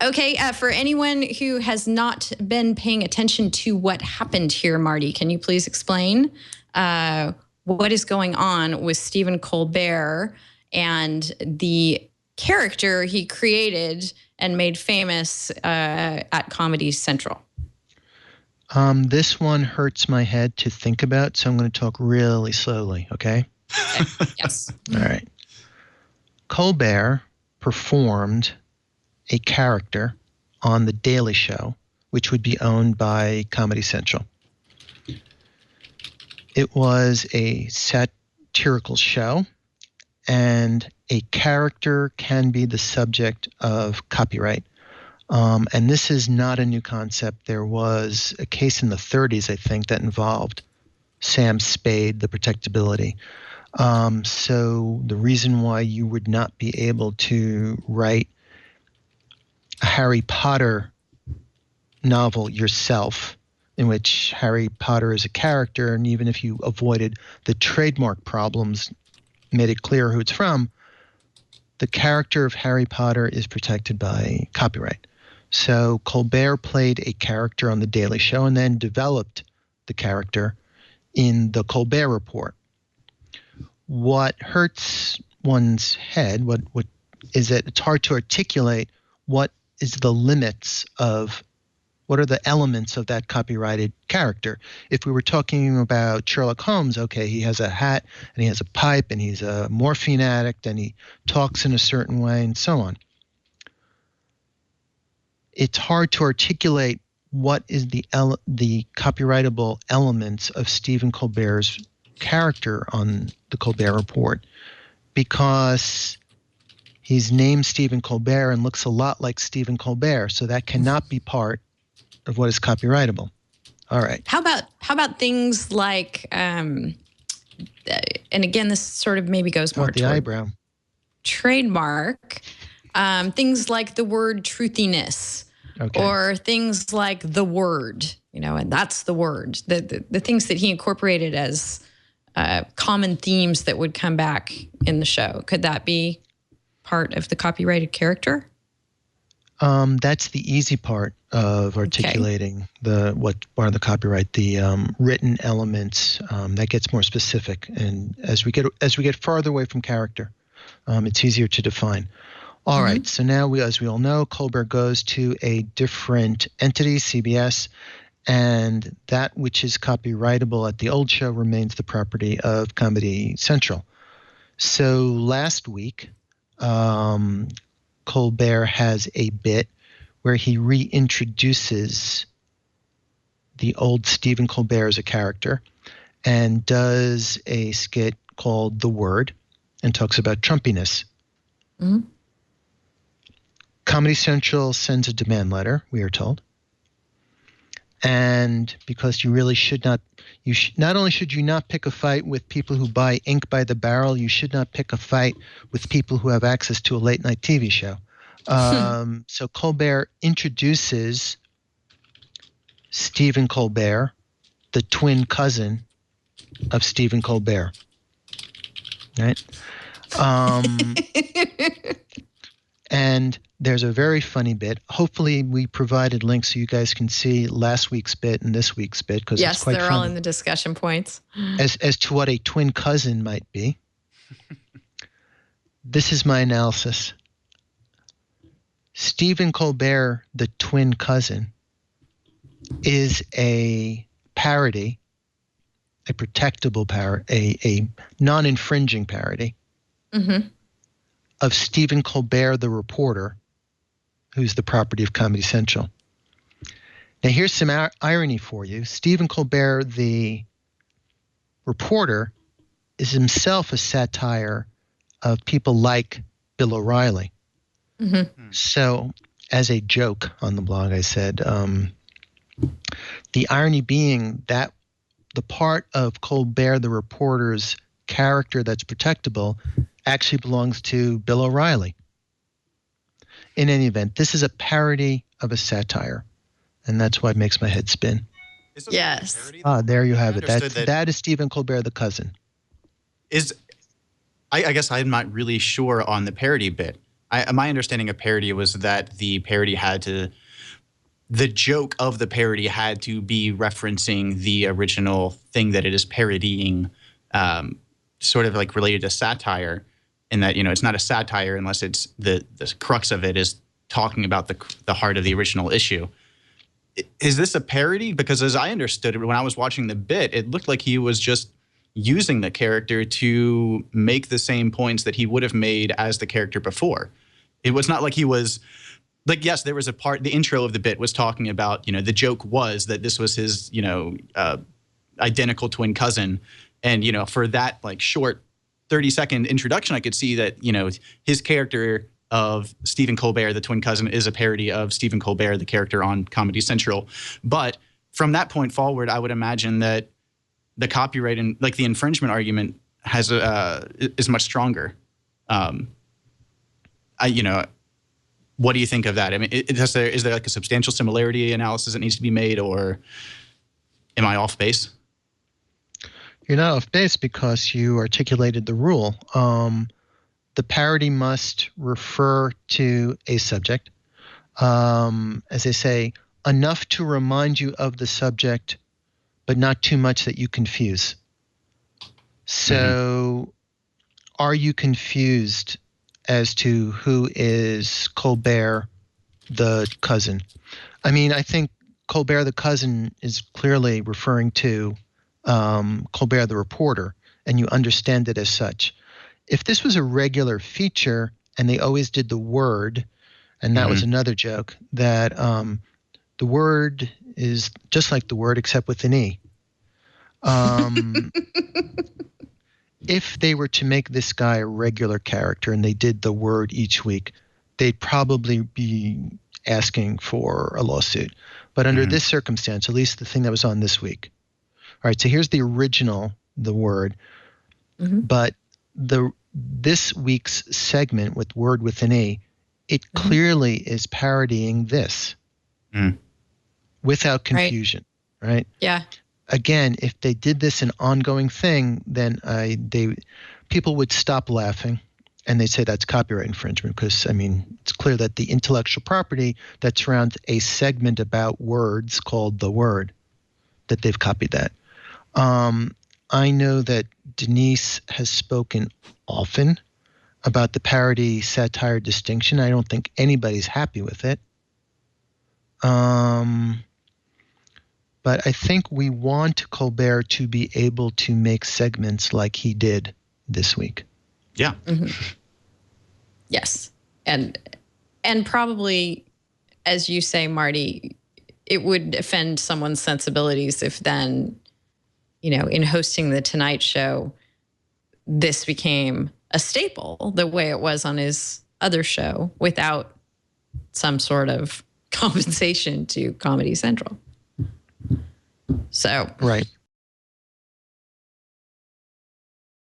Okay, for anyone who has not been paying attention to what happened here, Marty, can you please explain what is going on with Stephen Colbert and the character he created and made famous at Comedy Central? This one hurts my head to think about, so I'm going to talk really slowly, okay? Yes. All right. Colbert performed a character on The Daily Show, which would be owned by Comedy Central. It was a satirical show, and a character can be the subject of copyright. And this is not a new concept. There was a case in the 30s, I think, that involved Sam Spade, the protectability. So the reason why you would not be able to write a Harry Potter novel yourself, in which Harry Potter is a character, and even if you avoided the trademark problems, made it clear who it's from, the character of Harry Potter is protected by copyright. So Colbert played a character on The Daily Show and then developed the character in the Colbert Report. What hurts one's head, what is that it's hard to articulate what is the limits of, what are the elements of that copyrighted character. If we were talking about Sherlock Holmes, okay, he has a hat and he has a pipe and he's a morphine addict and he talks in a certain way and so on. It's hard to articulate what is the copyrightable elements of Stephen Colbert's character on the Colbert Report, because he's named Stephen Colbert and looks a lot like Stephen Colbert, so that cannot be part of what is copyrightable. All right. How about things like, and again, this sort of maybe goes more the toward eyebrow trademark, things like the word truthiness, okay, or things like the word, and that's the word, the things that he incorporated as common themes that would come back in the show. Could that be part of the copyrighted character? That's the easy part of articulating what are the copyright, the written elements. That gets more specific, and as we get farther away from character, it's easier to define. All right, so now as we all know, Colbert goes to a different entity, CBS, and that which is copyrightable at the old show remains the property of Comedy Central. So last week, Colbert has a bit where he reintroduces the old Stephen Colbert as a character and does a skit called The Word and talks about Trumpiness. Mm-hmm. Comedy Central sends a demand letter, we are told. And because you really should not, not only should you not pick a fight with people who buy ink by the barrel, you should not pick a fight with people who have access to a late night TV show. So Colbert introduces Stephen Colbert, the twin cousin of Stephen Colbert. Right? And there's a very funny bit. Hopefully we provided links so you guys can see last week's bit and this week's bit, because it's quite funny. Yes, they're all in the discussion points. As to what a twin cousin might be. This is my analysis. Stephen Colbert, the twin cousin, is a parody, a protectable parody, a non-infringing parody of Stephen Colbert, the reporter, who's the property of Comedy Central. Now, here's some irony for you. Stephen Colbert, the reporter, is himself a satire of people like Bill O'Reilly. Mm-hmm. So, as a joke on the blog, I said, the irony being that the part of Colbert, the reporter's character that's protectable actually belongs to Bill O'Reilly. In any event, this is a parody of a satire, and that's why it makes my head spin. Yes. There you have it. That is Stephen Colbert, the cousin. I guess I'm not really sure on the parody bit. My understanding of parody was that the joke of the parody had to be referencing the original thing that it is parodying, sort of like related to satire, in that, it's not a satire unless it's the crux of it is talking about the heart of the original issue. Is this a parody? Because as I understood it, when I was watching the bit, it looked like he was just using the character to make the same points that he would have made as the character before. It was not like he was like, yes, there was a part, the intro of the bit was talking about, the joke was that this was his, identical twin cousin. And, for that like short 30-second introduction, I could see that, his character of Stephen Colbert, the twin cousin, is a parody of Stephen Colbert, the character on Comedy Central. But from that point forward, I would imagine that the copyright and like the infringement argument is much stronger. What do you think of that? I mean, is there like a substantial similarity analysis that needs to be made, or am I off base? You're not off base because you articulated the rule. The parody must refer to a subject, as they say, enough to remind you of the subject, but not too much that you confuse. So are you confused as to who is Colbert, the cousin? I mean, I think Colbert, the cousin, is clearly referring to Colbert, the reporter, and you understand it as such. If this was a regular feature and they always did the word, and that was another joke, that the word is just like the word except with an E. If they were to make this guy a regular character and they did the word each week, they'd probably be asking for a lawsuit. But under this circumstance, at least the thing that was on this week. All right, so here's the original, the word. But this week's segment with word with an E, it clearly is parodying this without confusion, right? Yeah. Again, if they did this an ongoing thing, then people would stop laughing and they'd say that's copyright infringement because, I mean, it's clear that the intellectual property that surrounds a segment about words called the word, that they've copied that. I know that Denise has spoken often about the parody satire distinction. I don't think anybody's happy with it. But I think we want Colbert to be able to make segments like he did this week. Yeah. Yes. And probably, as you say, Marty, it would offend someone's sensibilities if then, in hosting the Tonight Show, this became a staple the way it was on his other show without some sort of compensation to Comedy Central. So right.